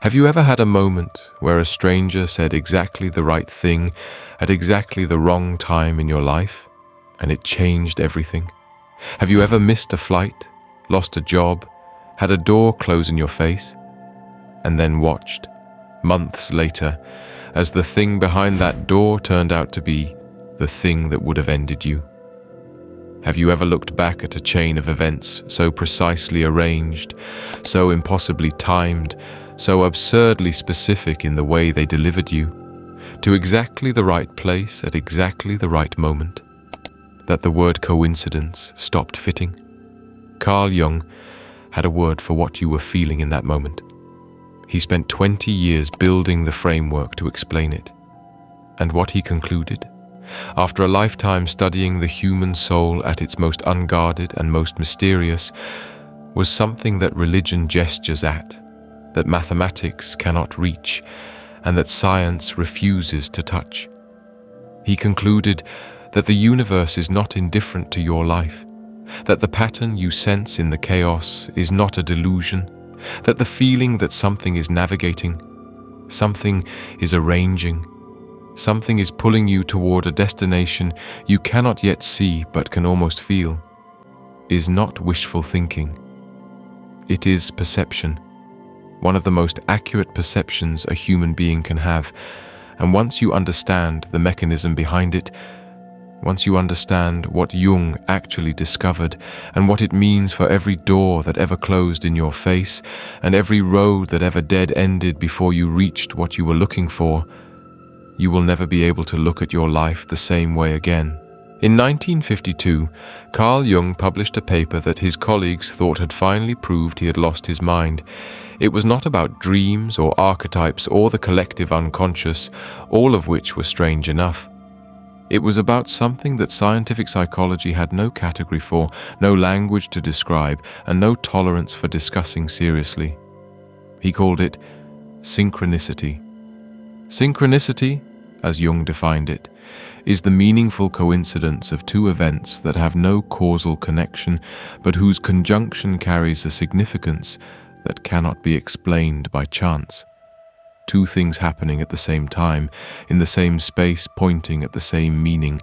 Have you ever had a moment where a stranger said exactly the right thing at exactly the wrong time in your life, and it changed everything? Have you ever missed a flight, lost a job, had a door close in your face, and then watched, months later, as the thing behind that door turned out to be the thing that would have ended you? Have you ever looked back at a chain of events so precisely arranged, so impossibly timed, so absurdly specific in the way they delivered you, to exactly the right place at exactly the right moment, that the word coincidence stopped fitting? Carl Jung had a word for what you were feeling in that moment. He spent 20 years building the framework to explain it. And what he concluded, after a lifetime studying the human soul at its most unguarded and most mysterious, was something that religion gestures at, that mathematics cannot reach, and that science refuses to touch. He concluded that the universe is not indifferent to your life, that the pattern you sense in the chaos is not a delusion, that the feeling that something is navigating, something is arranging, something is pulling you toward a destination you cannot yet see but can almost feel, is not wishful thinking. It is perception, one of the most accurate perceptions a human being can have, and once you understand the mechanism behind it, once you understand what Jung actually discovered and what it means for every door that ever closed in your face and every road that ever dead-ended before you reached what you were looking for, you will never be able to look at your life the same way again. In 1952, Carl Jung published a paper that his colleagues thought had finally proved he had lost his mind. It was not about dreams or archetypes or the collective unconscious, all of which were strange enough. It was about something that scientific psychology had no category for, no language to describe, and no tolerance for discussing seriously. He called it synchronicity. Synchronicity, as Jung defined it, is the meaningful coincidence of two events that have no causal connection, but whose conjunction carries a significance that cannot be explained by chance. Two things happening at the same time, in the same space, pointing at the same meaning,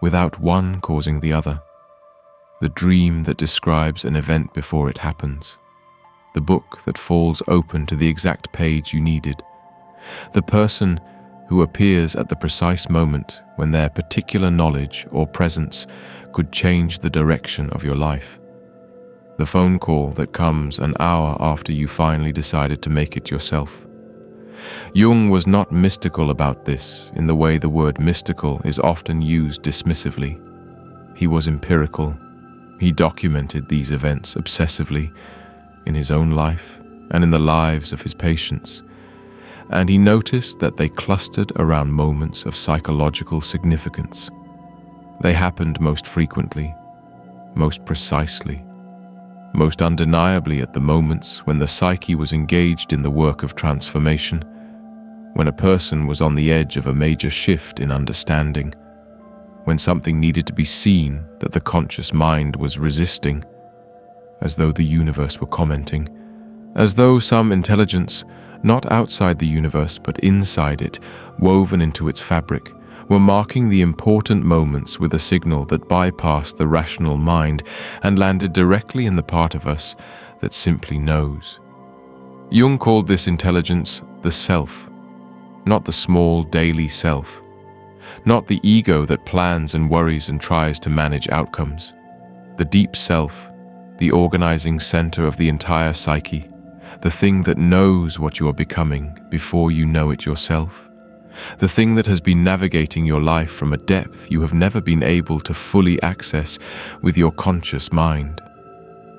without one causing the other. The dream that describes an event before it happens. The book that falls open to the exact page you needed. The person who appears at the precise moment when their particular knowledge or presence could change the direction of your life. The phone call that comes an hour after you finally decided to make it yourself. Jung was not mystical about this in the way the word mystical is often used dismissively. He was empirical. He documented these events obsessively in his own life and in the lives of his patients. And he noticed that they clustered around moments of psychological significance. They happened most frequently, most precisely, most undeniably at the moments when the psyche was engaged in the work of transformation, when a person was on the edge of a major shift in understanding, when something needed to be seen that the conscious mind was resisting, as though the universe were commenting, as though some intelligence, not outside the universe but inside it, woven into its fabric, were marking the important moments with a signal that bypassed the rational mind and landed directly in the part of us that simply knows. Jung called this intelligence the self, not the small daily self, not the ego that plans and worries and tries to manage outcomes. The deep self, the organizing center of the entire psyche, the thing that knows what you are becoming before you know it yourself, the thing that has been navigating your life from a depth you have never been able to fully access with your conscious mind.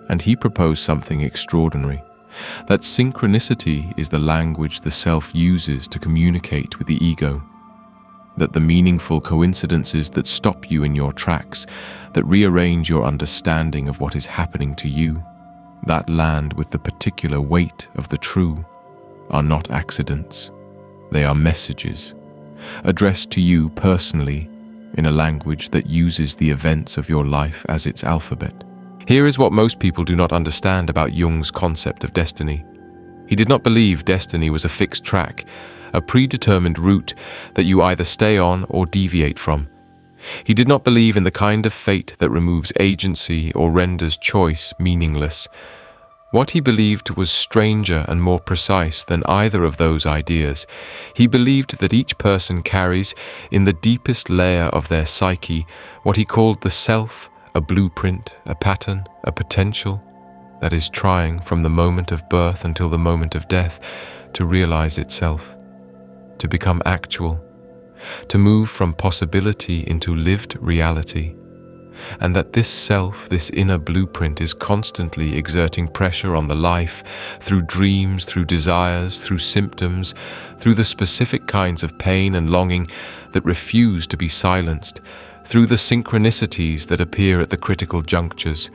And he proposed something extraordinary, that synchronicity is the language the self uses to communicate with the ego, that the meaningful coincidences that stop you in your tracks, that rearrange your understanding of what is happening to you, that land with the particular weight of the true, are not accidents. They are messages, addressed to you personally in a language that uses the events of your life as its alphabet. Here is what most people do not understand about Jung's concept of destiny. He did not believe destiny was a fixed track, a predetermined route that you either stay on or deviate from. He did not believe in the kind of fate that removes agency or renders choice meaningless. What he believed was stranger and more precise than either of those ideas. He believed that each person carries, in the deepest layer of their psyche, what he called the self, a blueprint, a pattern, a potential, that is trying from the moment of birth until the moment of death to realize itself, to become actual, to move from possibility into lived reality, and that this self, this inner blueprint, is constantly exerting pressure on the life through dreams, through desires, through symptoms, through the specific kinds of pain and longing that refuse to be silenced, through the synchronicities that appear at the critical junctures,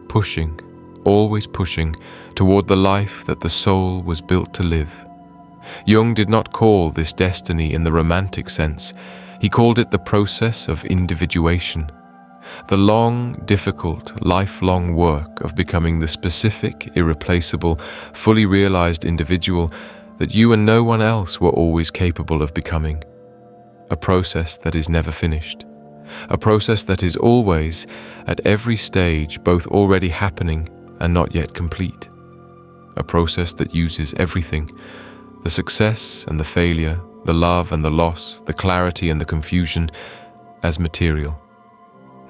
pushing, always pushing, toward the life that the soul was built to live. Jung did not call this destiny in the romantic sense. He called it the process of individuation, the long, difficult, lifelong work of becoming the specific, irreplaceable, fully realized individual that you and no one else were always capable of becoming. A process that is never finished. A process that is always, at every stage, both already happening and not yet complete. A process that uses everything, the success and the failure, the love and the loss, the clarity and the confusion, as material.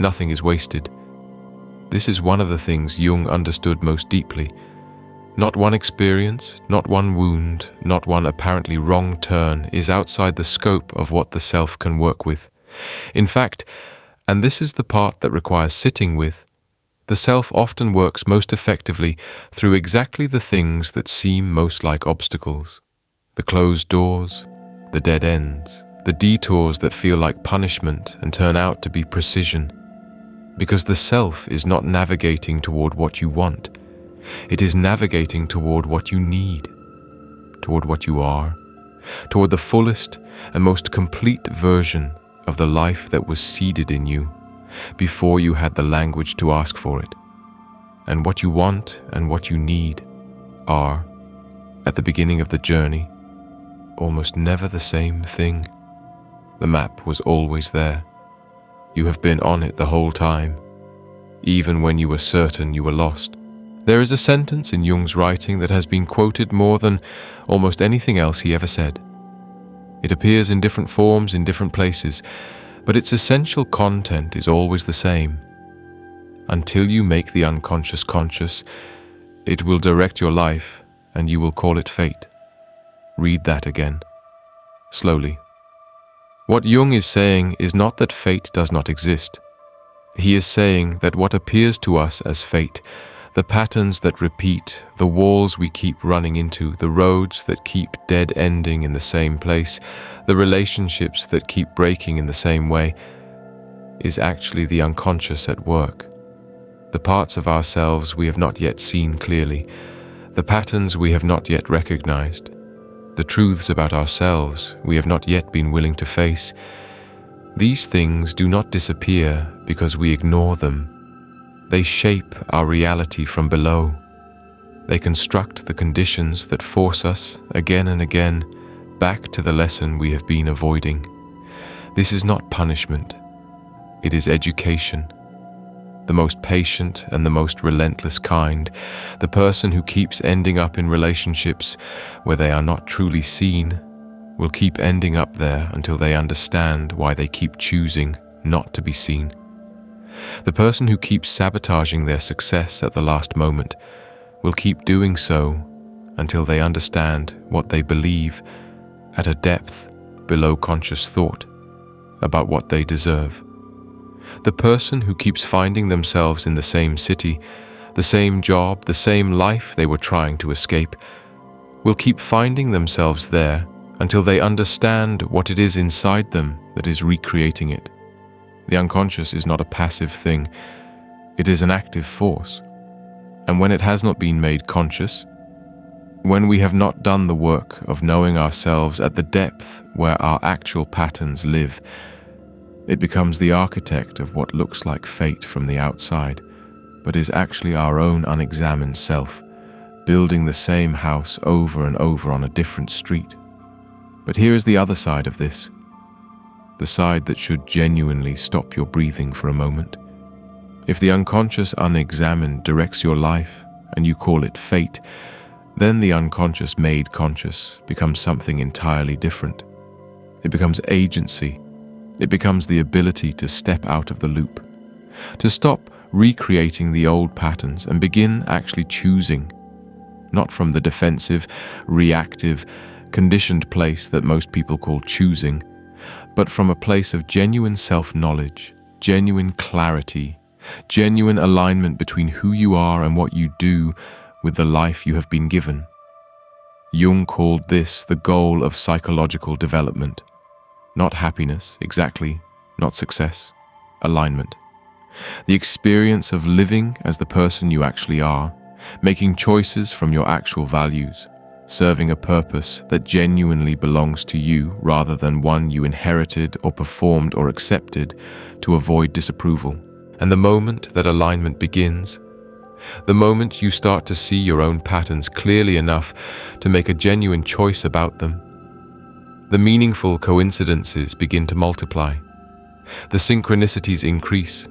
Nothing is wasted. This is one of the things Jung understood most deeply. Not one experience, not one wound, not one apparently wrong turn is outside the scope of what the self can work with. In fact, and this is the part that requires sitting with, the self often works most effectively through exactly the things that seem most like obstacles. The closed doors, the dead ends, the detours that feel like punishment and turn out to be precision. Because the self is not navigating toward what you want. It is navigating toward what you need, toward what you are, toward the fullest and most complete version of the life that was seeded in you before you had the language to ask for it. And what you want and what you need are, at the beginning of the journey, almost never the same thing. The map was always there. You have been on it the whole time, even when you were certain you were lost. There is a sentence in Jung's writing that has been quoted more than almost anything else he ever said. It appears in different forms in different places, but its essential content is always the same. Until you make the unconscious conscious, it will direct your life and you will call it fate. Read that again, slowly. What Jung is saying is not that fate does not exist. He is saying that what appears to us as fate, the patterns that repeat, the walls we keep running into, the roads that keep dead-ending in the same place, the relationships that keep breaking in the same way, is actually the unconscious at work. The parts of ourselves we have not yet seen clearly, the patterns we have not yet recognized, the truths about ourselves we have not yet been willing to face. These things do not disappear because we ignore them. They shape our reality from below. They construct the conditions that force us, again and again, back to the lesson we have been avoiding. This is not punishment. It is education. The most patient and the most relentless kind, the person who keeps ending up in relationships where they are not truly seen, will keep ending up there until they understand why they keep choosing not to be seen. The person who keeps sabotaging their success at the last moment will keep doing so until they understand what they believe at a depth below conscious thought about what they deserve. The person who keeps finding themselves in the same city, the same job, the same life they were trying to escape, will keep finding themselves there until they understand what it is inside them that is recreating it. The unconscious is not a passive thing, it is an active force. And when it has not been made conscious, when we have not done the work of knowing ourselves at the depth where our actual patterns live, it becomes the architect of what looks like fate from the outside, but is actually our own unexamined self, building the same house over and over on a different street. But here is the other side of this, the side that should genuinely stop your breathing for a moment. If the unconscious unexamined directs your life and you call it fate, then the unconscious made conscious becomes something entirely different. It becomes agency. It becomes the ability to step out of the loop, to stop recreating the old patterns and begin actually choosing, not from the defensive, reactive, conditioned place that most people call choosing, but from a place of genuine self-knowledge, genuine clarity, genuine alignment between who you are and what you do with the life you have been given. Jung called this the goal of psychological development. Not happiness, exactly, not success, alignment. The experience of living as the person you actually are, making choices from your actual values, serving a purpose that genuinely belongs to you rather than one you inherited or performed or accepted to avoid disapproval. And the moment that alignment begins, the moment you start to see your own patterns clearly enough to make a genuine choice about them, the meaningful coincidences begin to multiply. The synchronicities increase.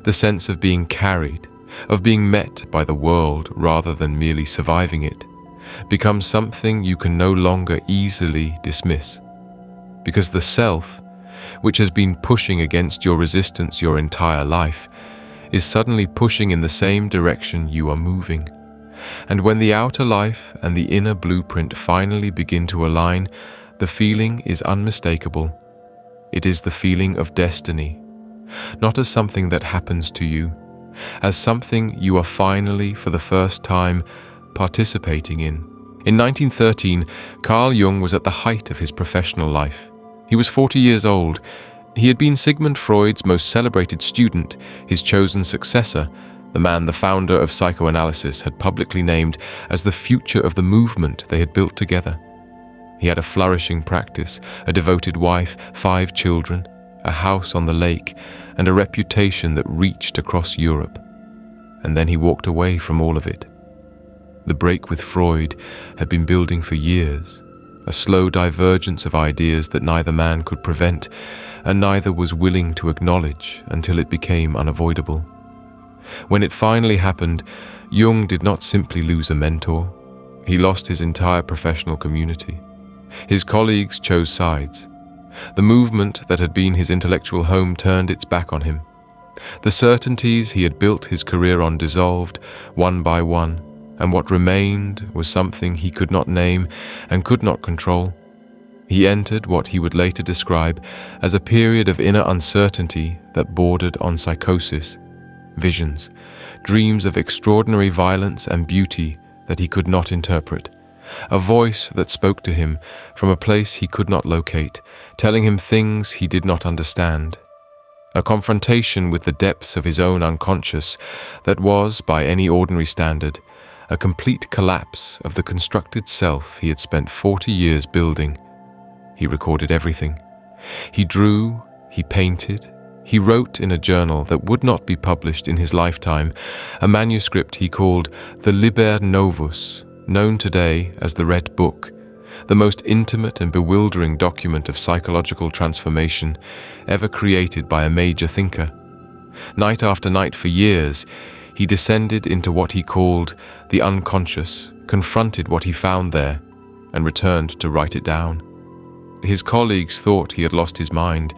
The sense of being carried, of being met by the world rather than merely surviving it, becomes something you can no longer easily dismiss. Because the self, which has been pushing against your resistance your entire life, is suddenly pushing in the same direction you are moving. And when the outer life and the inner blueprint finally begin to align, the feeling is unmistakable. It is the feeling of destiny, not as something that happens to you, as something you are finally, for the first time, participating in. In 1913, Carl Jung was at the height of his professional life. He was 40 years old. He had been Sigmund Freud's most celebrated student, his chosen successor, the man the founder of psychoanalysis had publicly named as the future of the movement they had built together. He had a flourishing practice, a devoted wife, 5 children, a house on the lake, and a reputation that reached across Europe. And then he walked away from all of it. The break with Freud had been building for years, a slow divergence of ideas that neither man could prevent, and neither was willing to acknowledge until it became unavoidable. When it finally happened, Jung did not simply lose a mentor. He lost his entire professional community. His colleagues chose sides. The movement that had been his intellectual home turned its back on him. The certainties he had built his career on dissolved, one by one, and what remained was something he could not name and could not control. He entered what he would later describe as a period of inner uncertainty that bordered on psychosis, visions, dreams of extraordinary violence and beauty that he could not interpret. A voice that spoke to him from a place he could not locate, telling him things he did not understand. A confrontation with the depths of his own unconscious that was, by any ordinary standard, a complete collapse of the constructed self he had spent 40 years building. He recorded everything. He drew, he painted, he wrote in a journal that would not be published in his lifetime, a manuscript he called the Liber Novus, known today as the Red Book, the most intimate and bewildering document of psychological transformation ever created by a major thinker. Night after night for years, he descended into what he called the unconscious, confronted what he found there, and returned to write it down. His colleagues thought he had lost his mind.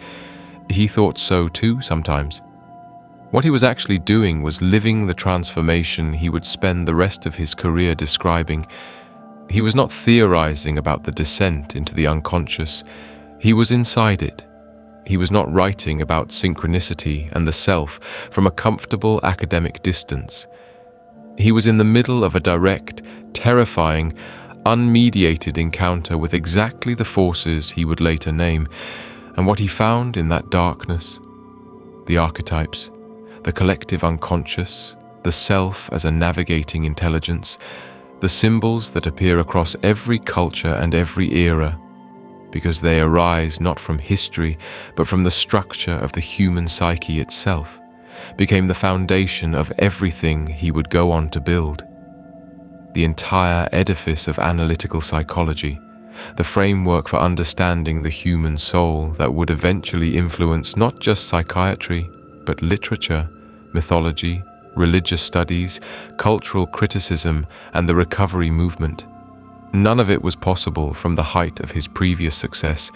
He thought so too sometimes. What he was actually doing was living the transformation he would spend the rest of his career describing. He was not theorizing about the descent into the unconscious. He was inside it. He was not writing about synchronicity and the self from a comfortable academic distance. He was in the middle of a direct, terrifying, unmediated encounter with exactly the forces he would later name, and what he found in that darkness, the archetypes, the collective unconscious, the self as a navigating intelligence, the symbols that appear across every culture and every era, because they arise not from history, but from the structure of the human psyche itself, became the foundation of everything he would go on to build. the entire edifice of analytical psychology, the framework for understanding the human soul that would eventually influence not just psychiatry, but literature, mythology, religious studies, cultural criticism, and the recovery movement. None of it was possible from the height of his previous success.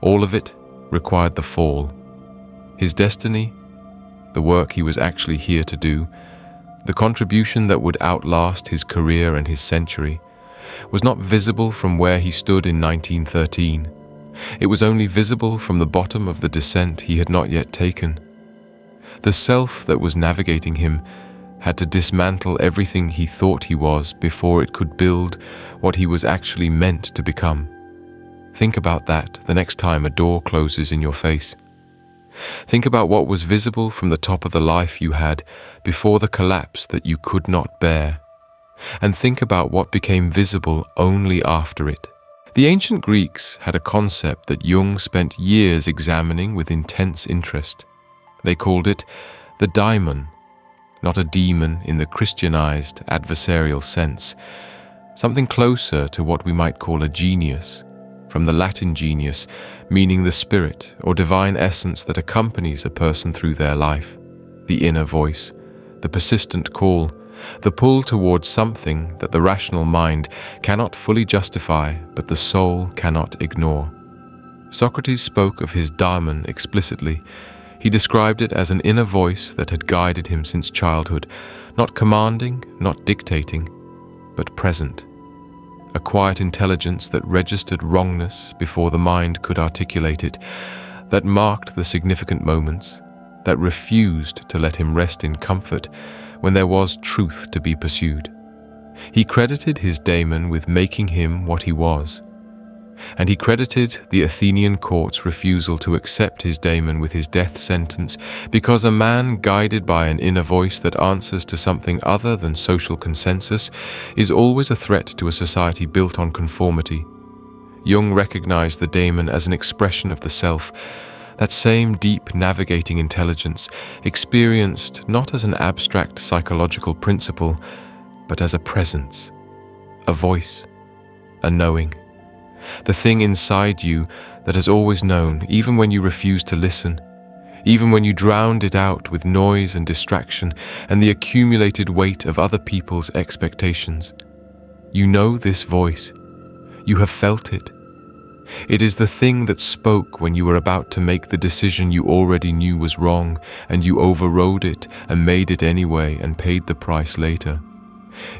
All of it required the fall. His destiny, the work he was actually here to do, the contribution that would outlast his career and his century, was not visible from where he stood in 1913. It was only visible from the bottom of the descent he had not yet taken. The self that was navigating him had to dismantle everything he thought he was before it could build what he was actually meant to become. Think about that the next time a door closes in your face. Think about what was visible from the top of the life you had before the collapse that you could not bear. And think about what became visible only after it. The ancient Greeks had a concept that Jung spent years examining with intense interest. They called it the Daimon, not a demon in the Christianized adversarial sense, something closer to what we might call a genius, from the Latin genius, meaning the spirit or divine essence that accompanies a person through their life, the inner voice, the persistent call, the pull towards something that the rational mind cannot fully justify but the soul cannot ignore. Socrates spoke of his daimon explicitly. He described it as an inner voice that had guided him since childhood, not commanding, not dictating, but present. A quiet intelligence that registered wrongness before the mind could articulate it, that marked the significant moments, that refused to let him rest in comfort when there was truth to be pursued. He credited his daemon with making him what he was. And he credited the Athenian court's refusal to accept his daemon with his death sentence because a man guided by an inner voice that answers to something other than social consensus is always a threat to a society built on conformity. Jung recognized the daemon as an expression of the self, that same deep navigating intelligence experienced not as an abstract psychological principle, but as a presence, a voice, a knowing. The thing inside you that has always known, even when you refused to listen, even when you drowned it out with noise and distraction and the accumulated weight of other people's expectations. You know this voice. You have felt it. It is the thing that spoke when you were about to make the decision you already knew was wrong, and you overrode it and made it anyway and paid the price later.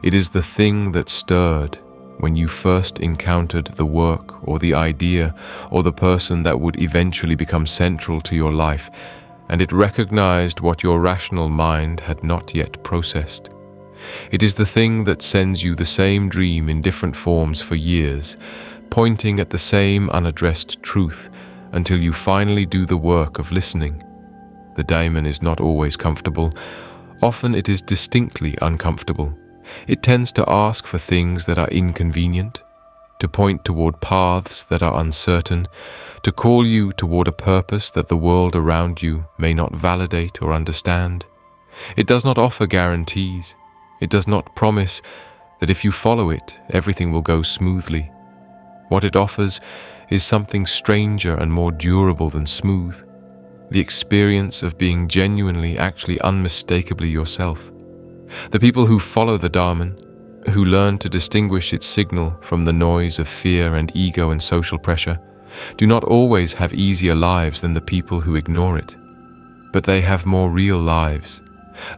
It is the thing that stirred when you first encountered the work or the idea or the person that would eventually become central to your life, and it recognized what your rational mind had not yet processed. It is the thing that sends you the same dream in different forms for years, pointing at the same unaddressed truth until you finally do the work of listening. The daimon is not always comfortable. Often it is distinctly uncomfortable. It tends to ask for things that are inconvenient, to point toward paths that are uncertain, to call you toward a purpose that the world around you may not validate or understand. It does not offer guarantees. It does not promise that if you follow it, everything will go smoothly. What it offers is something stranger and more durable than smooth, the experience of being genuinely, actually unmistakably yourself. The people who follow the daimon, who learn to distinguish its signal from the noise of fear and ego and social pressure, do not always have easier lives than the people who ignore it. But they have more real lives,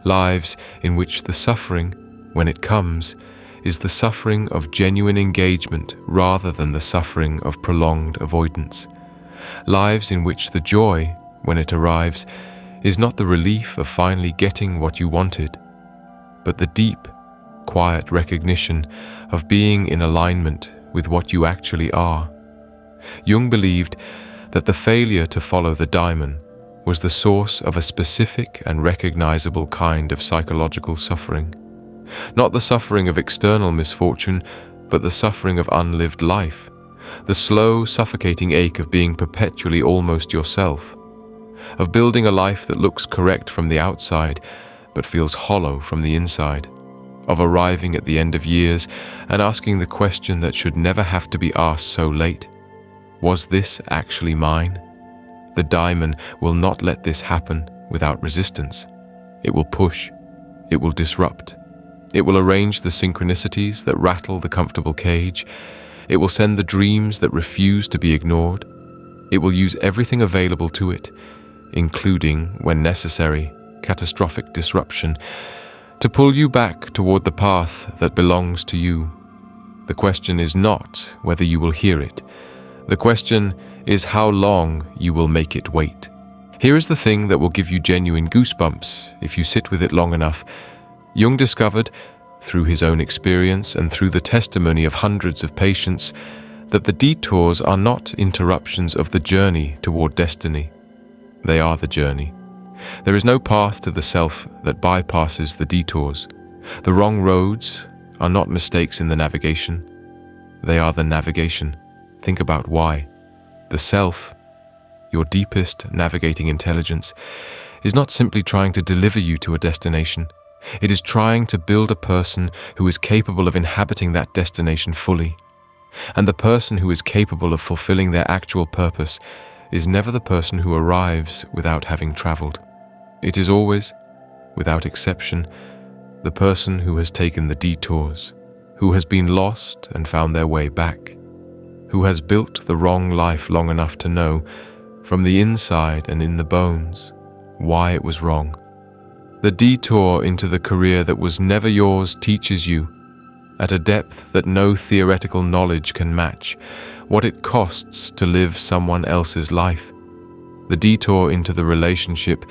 lives in which the suffering, when it comes, is the suffering of genuine engagement rather than the suffering of prolonged avoidance. Lives in which the joy, when it arrives, is not the relief of finally getting what you wanted, but the deep, quiet recognition of being in alignment with what you actually are. Jung believed that the failure to follow the daimon was the source of a specific and recognizable kind of psychological suffering. Not the suffering of external misfortune, but the suffering of unlived life, the slow, suffocating ache of being perpetually almost yourself, of building a life that looks correct from the outside, but feels hollow from the inside. of arriving at the end of years and asking the question that should never have to be asked so late. Was this actually mine? The Daimon will not let this happen without resistance. It will push. It will disrupt. It will arrange the synchronicities that rattle the comfortable cage. It will send the dreams that refuse to be ignored. It will use everything available to it, including, when necessary, catastrophic disruption, to pull you back toward the path that belongs to you. The question is not whether you will hear it. The question is how long you will make it wait. Here is the thing that will give you genuine goosebumps if you sit with it long enough. Jung discovered, through his own experience and through the testimony of hundreds of patients, that the detours are not interruptions of the journey toward destiny. They are the journey. There is no path to the self that bypasses the detours. The wrong roads are not mistakes in the navigation. They are the navigation. Think about why. The self, your deepest navigating intelligence, is not simply trying to deliver you to a destination. It is trying to build a person who is capable of inhabiting that destination fully. And the person who is capable of fulfilling their actual purpose is never the person who arrives without having traveled. It is always, without exception, the person who has taken the detours, who has been lost and found their way back, who has built the wrong life long enough to know, from the inside and in the bones, why it was wrong. The detour into the career that was never yours teaches you, at a depth that no theoretical knowledge can match, what it costs to live someone else's life. The detour into the relationship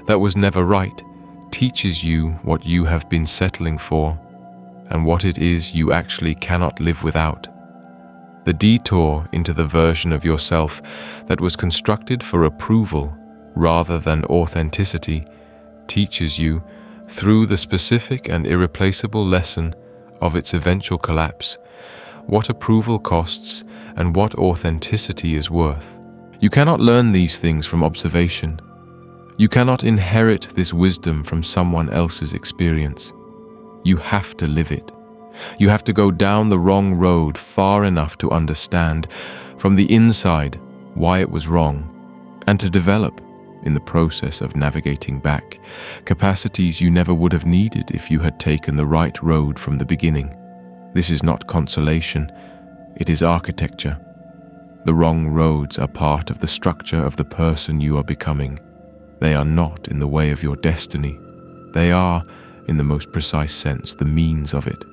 that was never right teaches you what you have been settling for and what it is you actually cannot live without. The detour into the version of yourself that was constructed for approval rather than authenticity teaches you, through the specific and irreplaceable lesson of its eventual collapse, what approval costs and what authenticity is worth. You cannot learn these things from observation. You cannot inherit this wisdom from someone else's experience. You have to live it. You have to go down the wrong road far enough to understand, from the inside, why it was wrong, and to develop, in the process of navigating back, capacities you never would have needed if you had taken the right road from the beginning. This is not consolation, it is architecture. The wrong roads are part of the structure of the person you are becoming. They are not in the way of your destiny. They are, in the most precise sense, the means of it.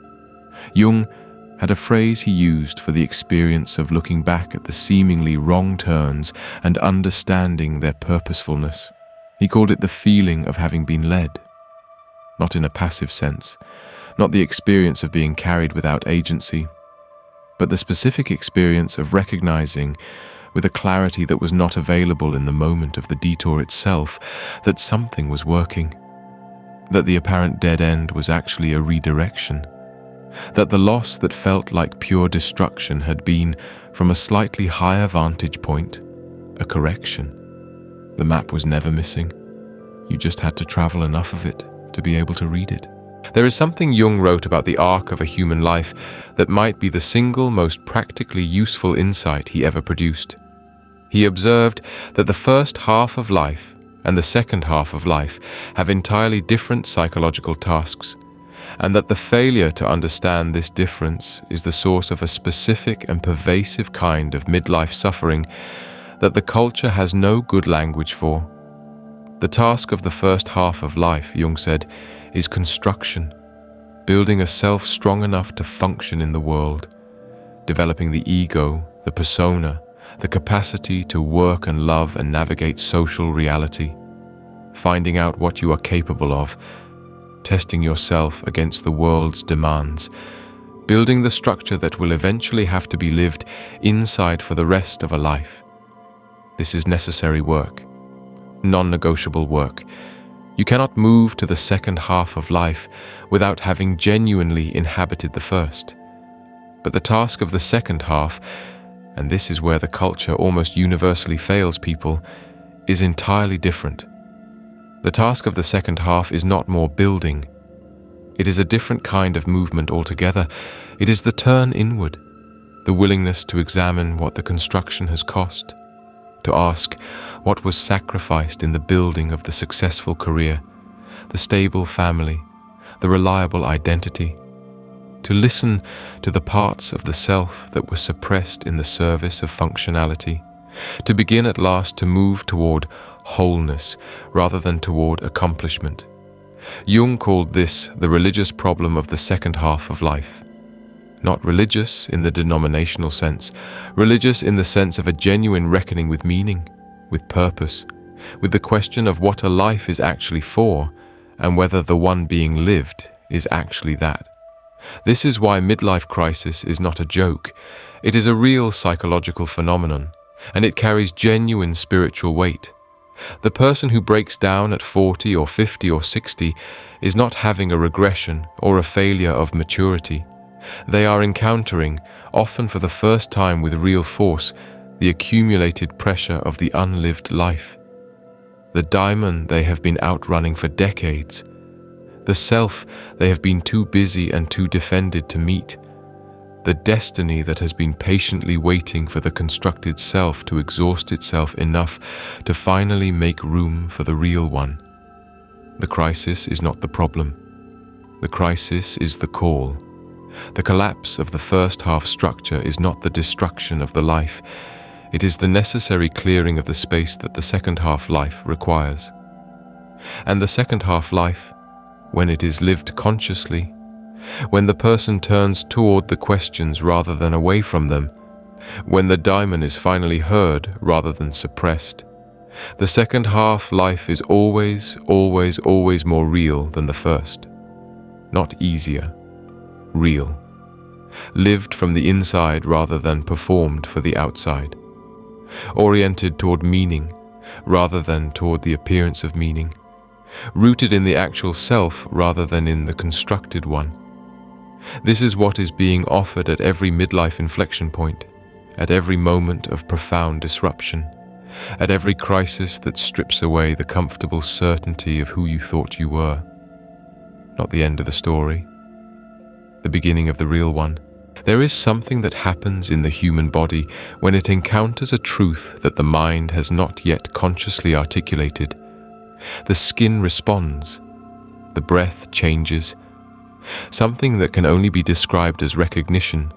Jung had a phrase he used for the experience of looking back at the seemingly wrong turns and understanding their purposefulness. He called it the feeling of having been led. Not in a passive sense, not the experience of being carried without agency, but the specific experience of recognizing, with a clarity that was not available in the moment of the detour itself, that something was working, that the apparent dead end was actually a redirection, that the loss that felt like pure destruction had been, from a slightly higher vantage point, a correction. The map was never missing. You just had to travel enough of it to be able to read it. There is something Jung wrote about the arc of a human life that might be the single most practically useful insight he ever produced. He observed that the first half of life and the second half of life have entirely different psychological tasks, and that the failure to understand this difference is the source of a specific and pervasive kind of midlife suffering that the culture has no good language for. The task of the first half of life, Jung said, is construction, building a self strong enough to function in the world, developing the ego, the persona, the capacity to work and love and navigate social reality, finding out what you are capable of, testing yourself against the world's demands, building the structure that will eventually have to be lived inside for the rest of a life. This is necessary work, non-negotiable work. You cannot move to the second half of life without having genuinely inhabited the first. But the task of the second half, and this is where the culture almost universally fails people, is entirely different. The task of the second half is not more building. It is a different kind of movement altogether. It is the turn inward, the willingness to examine what the construction has cost, to ask what was sacrificed in the building of the successful career, the stable family, the reliable identity, to listen to the parts of the self that were suppressed in the service of functionality, to begin at last to move toward wholeness rather than toward accomplishment. Jung called this the religious problem of the second half of life. Not religious in the denominational sense, religious in the sense of a genuine reckoning with meaning, with purpose, with the question of what a life is actually for, and whether the one being lived is actually that. This is why midlife crisis is not a joke. It is a real psychological phenomenon, and it carries genuine spiritual weight. The person who breaks down at 40 or 50 or 60 is not having a regression or a failure of maturity. They are encountering, often for the first time with real force, the accumulated pressure of the unlived life. The Daimon they have been outrunning for decades. The self they have been too busy and too defended to meet. The destiny that has been patiently waiting for the constructed self to exhaust itself enough to finally make room for the real one. The crisis is not the problem. The crisis is the call. The collapse of the first half structure is not the destruction of the life. It is the necessary clearing of the space that the second half life requires. And the second half life, when it is lived consciously, when the person turns toward the questions rather than away from them, when the Daimon is finally heard rather than suppressed, the second half life is always more real than the first. Not easier, real. Lived from the inside rather than performed for the outside. Oriented toward meaning rather than toward the appearance of meaning. Rooted in the actual self rather than in the constructed one. This is what is being offered at every midlife inflection point, at every moment of profound disruption, at every crisis that strips away the comfortable certainty of who you thought you were. Not the end of the story, the beginning of the real one. There is something that happens in the human body when it encounters a truth that the mind has not yet consciously articulated. The skin responds, the breath changes. Something that can only be described as recognition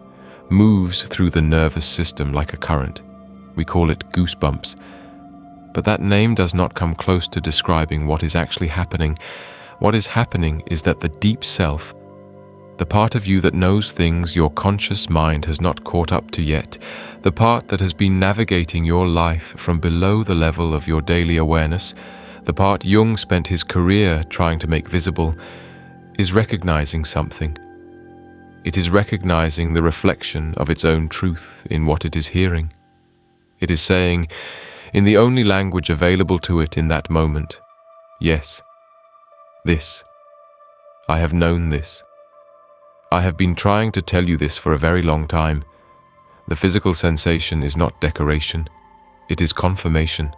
moves through the nervous system like a current. We call it goosebumps. But that name does not come close to describing what is actually happening. What is happening is that the deep self, the part of you that knows things your conscious mind has not caught up to yet, the part that has been navigating your life from below the level of your daily awareness, the part Jung spent his career trying to make visible, is recognizing something. It is recognizing the reflection of its own truth in what it is hearing. It is saying, in the only language available to it in that moment, yes, this. I have known this. I have been trying to tell you this for a very long time. The physical sensation is not decoration. It is confirmation.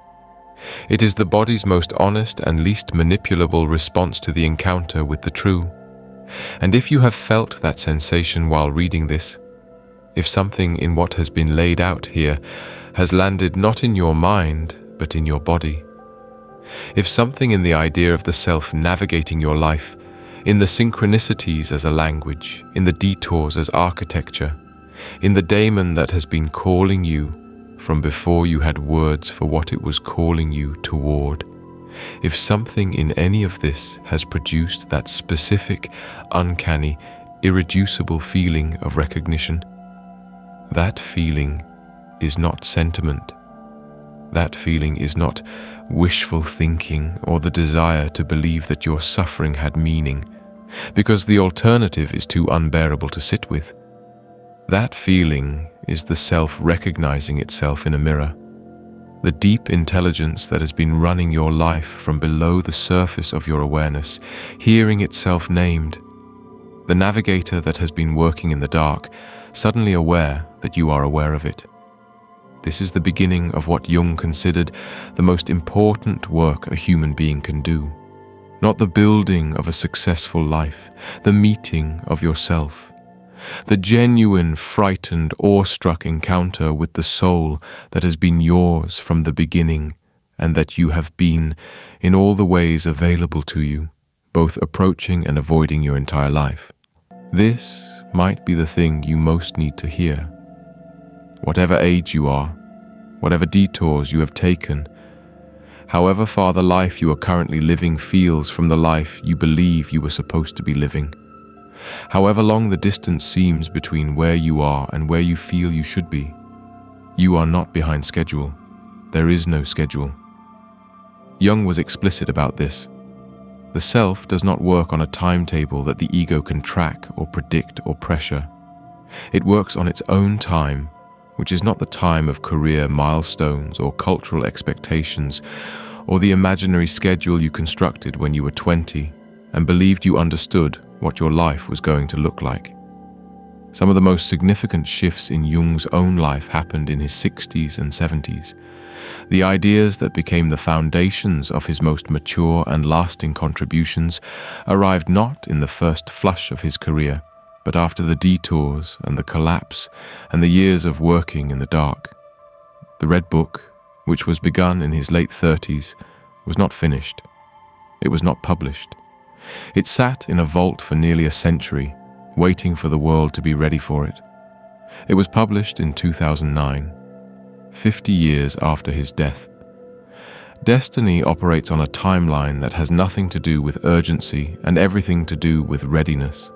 It is the body's most honest and least manipulable response to the encounter with the true. And if you have felt that sensation while reading this, if something in what has been laid out here has landed not in your mind, but in your body, if something in the idea of the self navigating your life, in the synchronicities as a language, in the detours as architecture, in the Daimon that has been calling you from before you had words for what it was calling you toward, if something in any of this has produced that specific, uncanny, irreducible feeling of recognition, that feeling is not sentiment. That feeling is not wishful thinking or the desire to believe that your suffering had meaning, because the alternative is too unbearable to sit with. That feeling is the self recognizing itself in a mirror, the deep intelligence that has been running your life from below the surface of your awareness, hearing itself named, the navigator that has been working in the dark, suddenly aware that you are aware of it. This is the beginning of what Jung considered the most important work a human being can do. not the building of a successful life, the meeting of yourself. The genuine, frightened, awestruck encounter with the soul that has been yours from the beginning and that you have been in all the ways available to you, both approaching and avoiding your entire life. This might be the thing you most need to hear. Whatever age you are, whatever detours you have taken, however far the life you are currently living feels from the life you believe you were supposed to be living, however long the distance seems between where you are and where you feel you should be, you are not behind schedule. There is no schedule. Jung was explicit about this. The self does not work on a timetable that the ego can track or predict or pressure. It works on its own time, which is not the time of career milestones or cultural expectations or the imaginary schedule you constructed when you were 20 and believed you understood what your life was going to look like. Some of the most significant shifts in Jung's own life happened in his 60s and 70s. The ideas that became the foundations of his most mature and lasting contributions arrived not in the first flush of his career, but after the detours and the collapse and the years of working in the dark. The Red Book, which was begun in his late 30s, was not finished. It was not published. It sat in a vault for nearly a century, waiting for the world to be ready for it. It was published in 2009, 50 years after his death. Destiny operates on a timeline that has nothing to do with urgency and everything to do with readiness.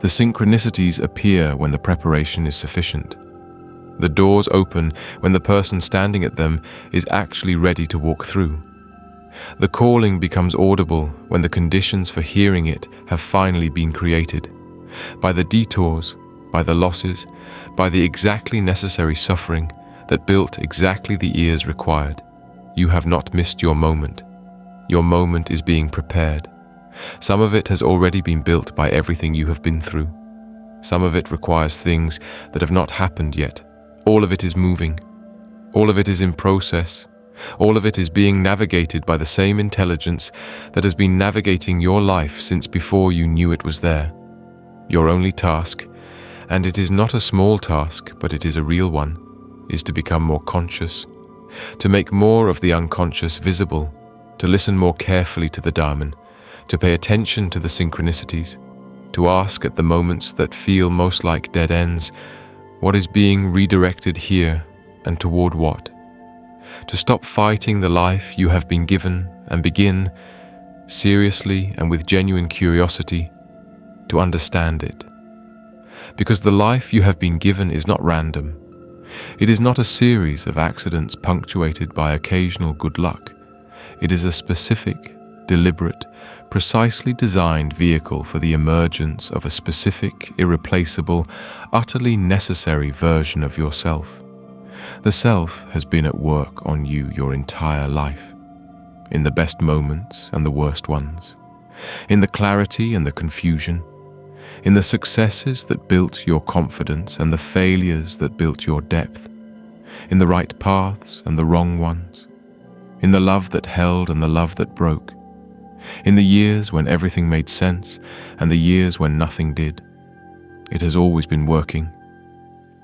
The synchronicities appear when the preparation is sufficient. The doors open when the person standing at them is actually ready to walk through. The calling becomes audible when the conditions for hearing it have finally been created. By the detours, by the losses, by the exactly necessary suffering that built exactly the ears required. You have not missed your moment. Your moment is being prepared. Some of it has already been built by everything you have been through. Some of it requires things that have not happened yet. All of it is moving. All of it is in process. All of it is being navigated by the same intelligence that has been navigating your life since before you knew it was there. Your only task, and it is not a small task, but it is a real one, is to become more conscious, to make more of the unconscious visible, to listen more carefully to the Daimon, to pay attention to the synchronicities, to ask at the moments that feel most like dead ends, what is being redirected here and toward what? To stop fighting the life you have been given and begin, seriously and with genuine curiosity, to understand it. Because the life you have been given is not random. It is not a series of accidents punctuated by occasional good luck. It is a specific, deliberate, precisely designed vehicle for the emergence of a specific, irreplaceable, utterly necessary version of yourself. The self has been at work on you your entire life, in the best moments and the worst ones, in the clarity and the confusion, in the successes that built your confidence and the failures that built your depth, in the right paths and the wrong ones, in the love that held and the love that broke, in the years when everything made sense and the years when nothing did. It has always been working.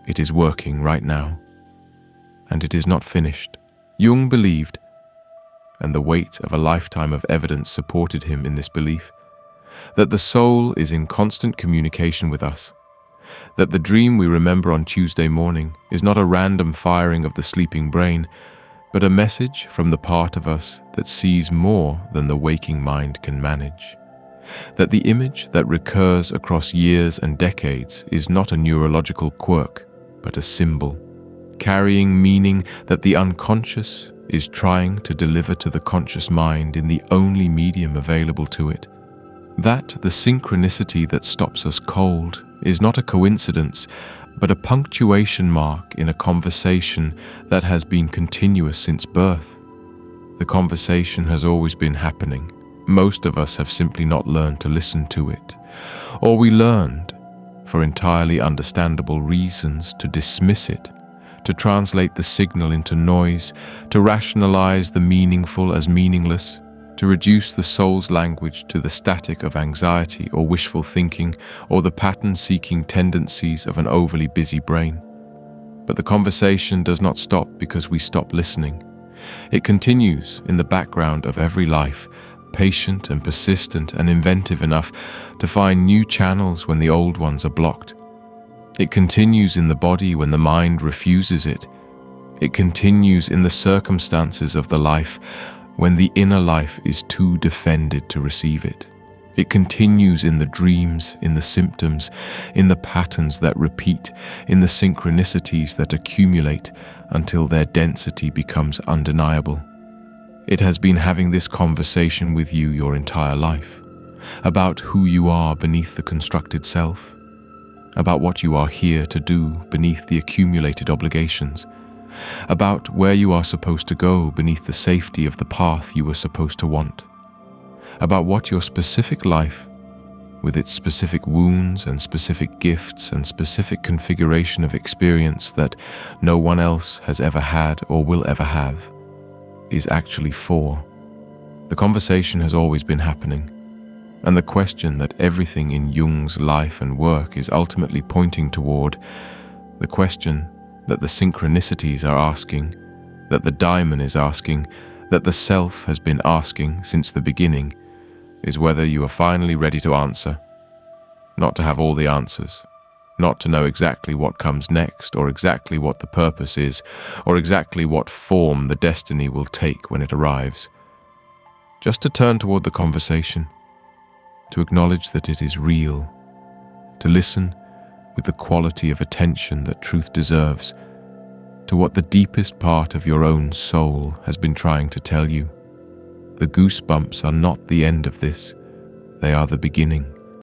It is working right now. And it is not finished. Jung believed, and the weight of a lifetime of evidence supported him in this belief, that the soul is in constant communication with us, that the dream we remember on Tuesday morning is not a random firing of the sleeping brain, but a message from the part of us that sees more than the waking mind can manage, that the image that recurs across years and decades is not a neurological quirk, but a symbol, carrying meaning that the unconscious is trying to deliver to the conscious mind in the only medium available to it. That the synchronicity that stops us cold is not a coincidence, but a punctuation mark in a conversation that has been continuous since birth. The conversation has always been happening. Most of us have simply not learned to listen to it, or we learned, for entirely understandable reasons, to dismiss it, to translate the signal into noise, to rationalize the meaningful as meaningless, to reduce the soul's language to the static of anxiety or wishful thinking or the pattern-seeking tendencies of an overly busy brain. But the conversation does not stop because we stop listening. It continues in the background of every life, patient and persistent and inventive enough to find new channels when the old ones are blocked. It continues in the body when the mind refuses it. It continues in the circumstances of the life when the inner life is too defended to receive it. It continues in the dreams, in the symptoms, in the patterns that repeat, in the synchronicities that accumulate until their density becomes undeniable. It has been having this conversation with you your entire life, about who you are beneath the constructed self, about what you are here to do beneath the accumulated obligations, about where you are supposed to go beneath the safety of the path you were supposed to want, about what your specific life, with its specific wounds and specific gifts and specific configuration of experience that no one else has ever had or will ever have, is actually for. The conversation has always been happening, and the question that everything in Jung's life and work is ultimately pointing toward, the question that the synchronicities are asking, that the Daimon is asking, that the self has been asking since the beginning, is whether you are finally ready to answer. Not to have all the answers, not to know exactly what comes next, or exactly what the purpose is, or exactly what form the destiny will take when it arrives. Just to turn toward the conversation, to acknowledge that it is real, to listen with the quality of attention that truth deserves, to what the deepest part of your own soul has been trying to tell you. The goosebumps are not the end of this, they are the beginning.